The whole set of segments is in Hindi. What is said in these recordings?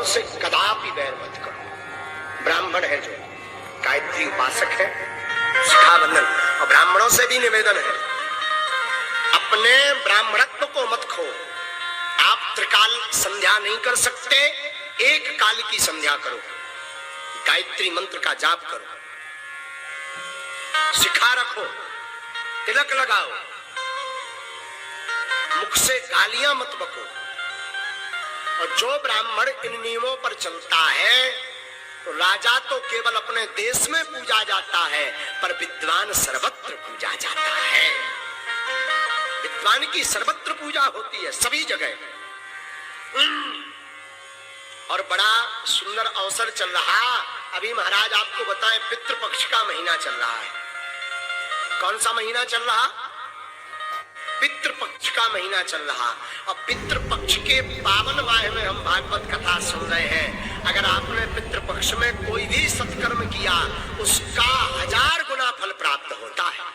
ब्राह्मणों से कदापि बैर मत करो। ब्राह्मण है जो गायत्री उपासक है, शिखाबंधन, और ब्राह्मणों से भी निवेदन है अपने ब्राह्मणत्व को मत खो। आप त्रिकाल संध्या नहीं कर सकते, एक काल की संध्या करो, गायत्री मंत्र का जाप करो, शिखा रखो, तिलक लगाओ, मुख से गालियां मत बको। और जो ब्राह्मण इन नियमों पर चलता है तो राजा तो केवल अपने देश में पूजा जाता है, पर विद्वान सर्वत्र पूजा जाता है। विद्वान की सर्वत्र पूजा होती है, सभी जगह। और बड़ा सुंदर अवसर चल रहा, अभी महाराज आपको बताएं, पितृपक्ष का महीना चल रहा है। कौन सा महीना चल रहा? पितृपक्ष का महीना चल रहा। और पितृपक्ष के पावन माह में हम भागवत कथा सुन रहे हैं। अगर आपने पितृपक्ष में कोई भी सत्कर्म किया, उसका 1000 गुना फल प्राप्त होता है।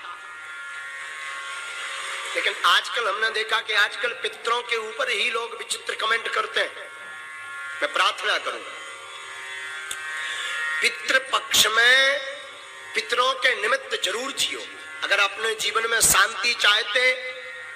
लेकिन आजकल हमने देखा कि आजकल पितरों के ऊपर ही लोग विचित्र कमेंट करते हैं। मैं प्रार्थना करूं, पितृपक्ष में पितरों के निमित्त जरूर जियो। अगर अपने जीवन में शांति चाहते,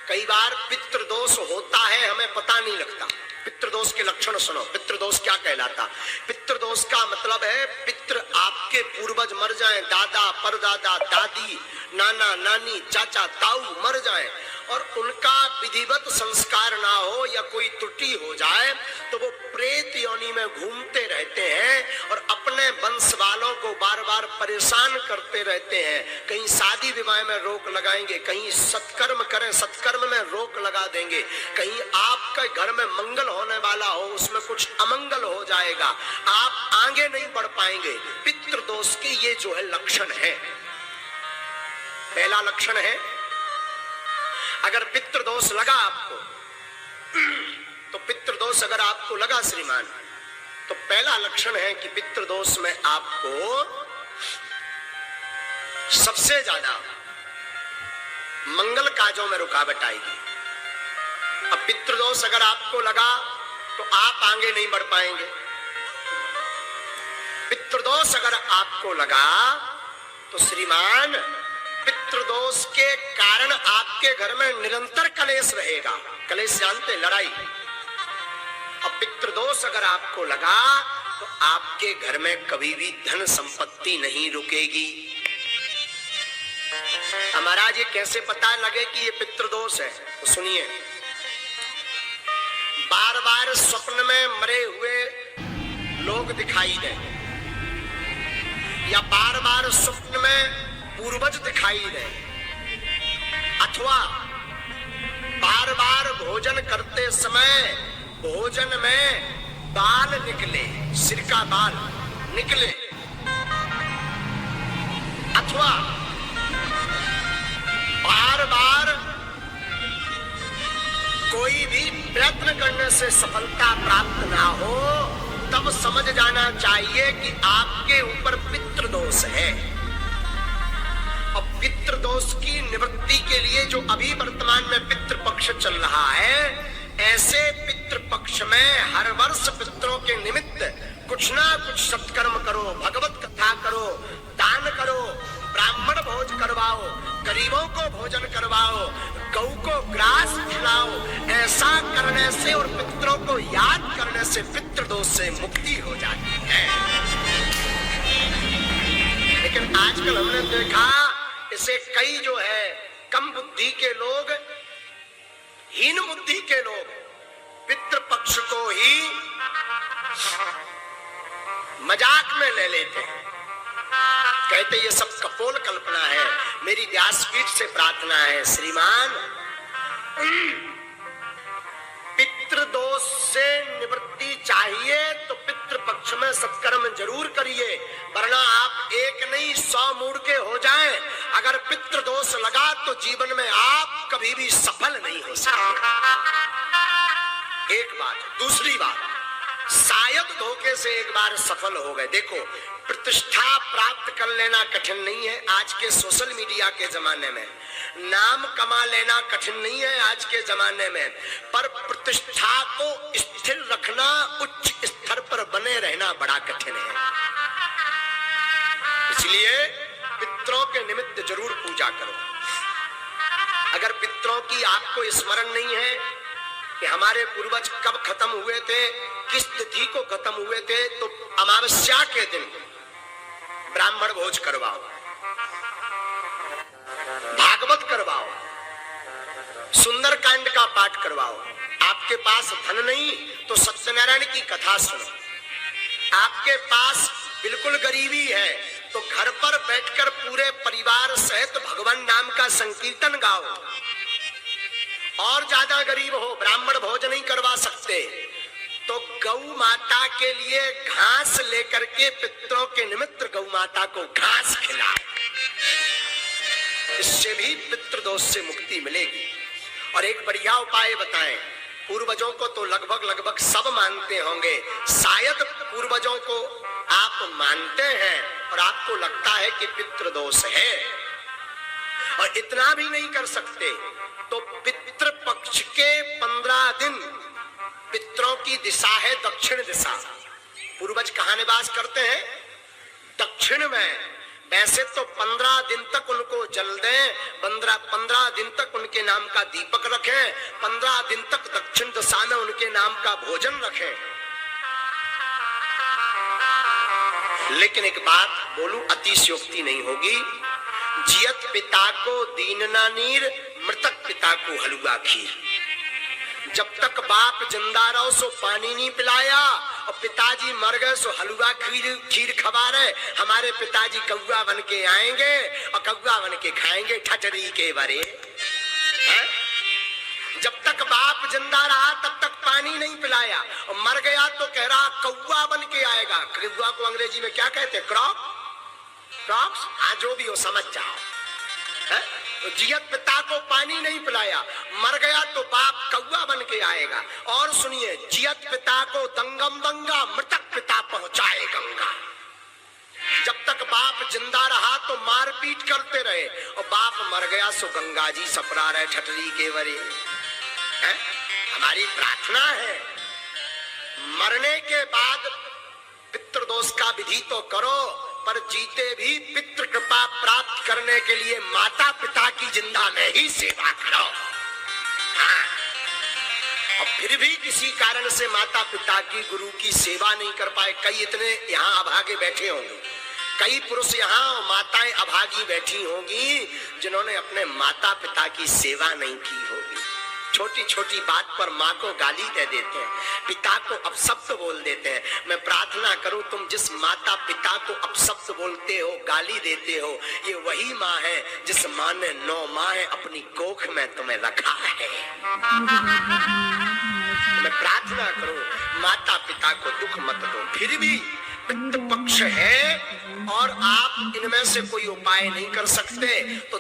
कई बार पितृदोष होता है, हमें पता नहीं लगता। पितृदोष के लक्षण सुनो। पितृदोष क्या कहलाता? पितृदोष का मतलब है पितृ आपके पूर्वज मर जाएं, दादा, परदादा, दादी, नाना, नानी, चाचा, ताऊ मर जाएं और उनका विधिवत संस्कार ना हो या कोई त्रुटि हो जाए तो वो प्रेत योनि में घूमते रहते हैं और अपने वंश वालों को बार बार परेशान करते रहते हैं। कहीं शादी विवाह में रोक लगाएंगे, कहीं सत्कर्म करें, सत्कर्म में रोक लगा देंगे, कहीं आपके घर में मंगल होने वाला हो, उसमें कुछ अमंगल हो जाएगा, आप आगे नहीं बढ़ पाएंगे। पितृदोष के ये जो है लक्षण है। पहला लक्षण है, अगर पितृदोष लगा आपको, तो पितृदोष अगर आपको लगा श्रीमान, तो पहला लक्षण है कि पितृदोष में आपको सबसे ज्यादा मंगल काजों में रुकावट आएगी। अब पितृदोष अगर आपको लगा तो आप आगे नहीं बढ़ पाएंगे। पितृदोष अगर आपको लगा तो श्रीमान पितृदोष के कारण आपके घर में निरंतर कलेश रहेगा। कलेश जानते, लड़ाई। अब पितृदोष अगर आपको लगा तो आपके घर में कभी भी धन संपत्ति नहीं रुकेगी। महाराज ये कैसे पता लगे कि ये पितृदोष है? तो सुनिए, बार बार स्वप्न में मरे हुए लोग दिखाई दे, या बार बार स्वप्न में पूर्वज दिखाई दे, अथवा बार बार भोजन करते समय भोजन में बाल निकले, सिर का बाल निकले, अथवा बार बार कोई भी प्रयत्न करने से सफलता प्राप्त ना हो, तब समझ जाना चाहिए कि आपके ऊपर पितृदोष है। और पितृदोष की निवृत्ति के लिए जो अभी वर्तमान में पितृपक्ष चल रहा है, ऐसे पितृपक्ष में हर वर्ष पितरों के निमित्त कुछ ना कुछ सत्कर्म करो, भगवत कथा करो, दान करो, ब्राह्मण भोज करवाओ, गरीबों को भोजन करवाओ, गौ को ग्रास खिलाओ। ऐसा करने से और पितरों को याद करने से पितृदोष से मुक्ति हो जाती है। लेकिन आजकल हमने देखा, इसे कई जो है कम बुद्धि के लोग, हीन बुद्धि के लोग पितृपक्ष को ही मजाक में ले लेते हैं, कहते ये सब कपोल कल्पना है। मेरी व्यासपीठ से प्रार्थना है श्रीमान, पितृदोष से निवृत्ति चाहिए तो पितृपक्ष में सत्कर्म जरूर करिए, वरना आप एक नहीं 100 मूड के हो जाएं। अगर पितृदोष लगा तो जीवन में आप कभी भी सफल नहीं हो सकते। एक बात। दूसरी बात, शायद धोखे से एक बार सफल हो गए। देखो, प्रतिष्ठा प्राप्त कर लेना कठिन नहीं है आज के सोशल मीडिया के जमाने में, नाम कमा लेना कठिन नहीं है आज के जमाने में, पर प्रतिष्ठा को स्थिर रखना, उच्च स्तर पर रहना बड़ा कठिन है। इसलिए पितरों के निमित्त जरूर पूजा करो। अगर पितरों की आपको स्मरण नहीं है कि हमारे पूर्वज कब खत्म हुए थे, किस तिथि को खत्म हुए थे, तो अमावस्या के दिन ब्राह्मण भोज करवाओ, भागवत करवाओ, सुंदरकांड का पाठ करवाओ। आपके पास धन नहीं तो सत्यनारायण की कथा सुनो। आपके पास बिल्कुल गरीबी है तो घर पर बैठकर पूरे परिवार सहित भगवान नाम का संकीर्तन गाओ। और ज्यादा गरीब हो, ब्राह्मण भोज नहीं करवा सकते, तो गौ माता के लिए घास लेकर के पितरों के निमित्त गौ माता को घास खिलाओ। इससे भी पितृदोष से मुक्ति मिलेगी। और एक बढ़िया उपाय बताएं। पूर्वजों को तो लगभग सब मानते होंगे, शायद पूर्वजों को आप मानते हैं और आपको लगता है कि पितृदोष है और इतना भी नहीं कर सकते, तो पितृपक्ष के 15 दिन पितरों की दिशा है दक्षिण दिशा। पूर्वज कहाँ निवास करते हैं? दक्षिण में। वैसे तो 15 दिन तक उनको जल दें, 15 दिन तक उनके नाम का दीपक रखें, 15 दिन तक दक्षिण दिशा में उनके नाम का भोजन रखें। लेकिन एक बात बोलूं, अतिशयोक्ति नहीं होगी। जियत पिता को दीन ना नीर, मृतक पिता को हलवा खीर। जब तक बाप जिंदा रहो सो पानी नहीं पिलाया और पिताजी मर गए सो हलवा खीर खवा रहे। हमारे पिताजी कौवा बन के आएंगे और कौवा बन के खाएंगे ठटरी के बरे। जब तक बाप जिंदा रहा तब तक पानी नहीं पिलाया और मर गया तो कह रहा कौवा बन के आएगा। कौवा को अंग्रेजी में क्या कहते हैं? क्रॉक्स। हाँ, जो भी हो समझ जाओ। तो जियत पिता को पानी नहीं पिलाया, मर गया तो बाप कौवा बन के आएगा। और सुनिए, जियत पिता को दंगम दंगा, मृतक पिता पहुंचाए गंगा। जब तक बाप जिंदा रहा तो मारपीट करते रहे और बाप मर गया सो गंगा जी सपरा रहे ठटरी के वरे। हमारी प्रार्थना है मरने के बाद पितृदोष का विधि तो करो, पर जीते भी पितृ कृपा प्राप्त करने के लिए माता पिता की जिंदा में ही सेवा करो। हाँ। और फिर भी किसी कारण से माता पिता की, गुरु की सेवा नहीं कर पाए, कई इतने यहाँ अभागे बैठे होंगे, कई पुरुष यहाँ माताएं अभागी बैठी होंगी जिन्होंने अपने माता पिता की सेवा नहीं की होगी। छोटी छोटी बात पर माँ को गाली दे देते हैं, पिता को अपशब्द बोल देते हैं। मैं प्रार्थना करूं, तुम जिस माता पिता को अपशब्द बोलते हो, गाली देते हो, ये वही माँ है जिस माँ ने 9 माह अपनी कोख में तुम्हें रखा है। मैं प्रार्थना करूं, माता पिता को दुख मत दो। फिर भी पितृपक्ष है और आप इनमें से कोई उपाय नहीं कर सकते तो